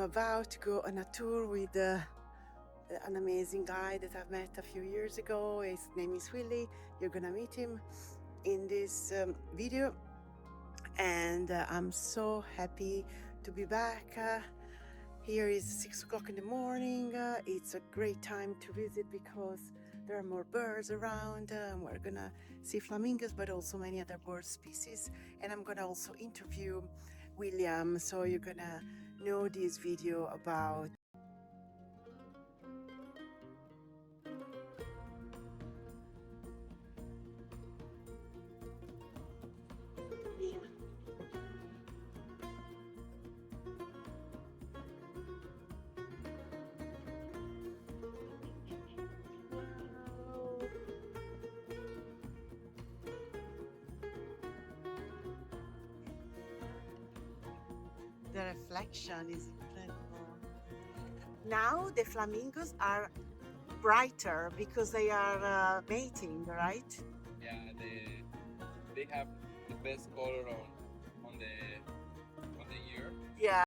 about to go on a tour with an amazing guy that I've met a few years ago. His name is Willy. You're gonna meet him in this video, and I'm so happy to be back. Here is 6 o'clock in the morning. It's a great time to visit because there are more birds around. We're gonna see flamingos, but also many other bird species. And I'm gonna also interview William, so you're gonna know this video about the reflection is incredible. Now the flamingos are brighter because they are mating, right? Yeah, they have the best color on the year. Yeah.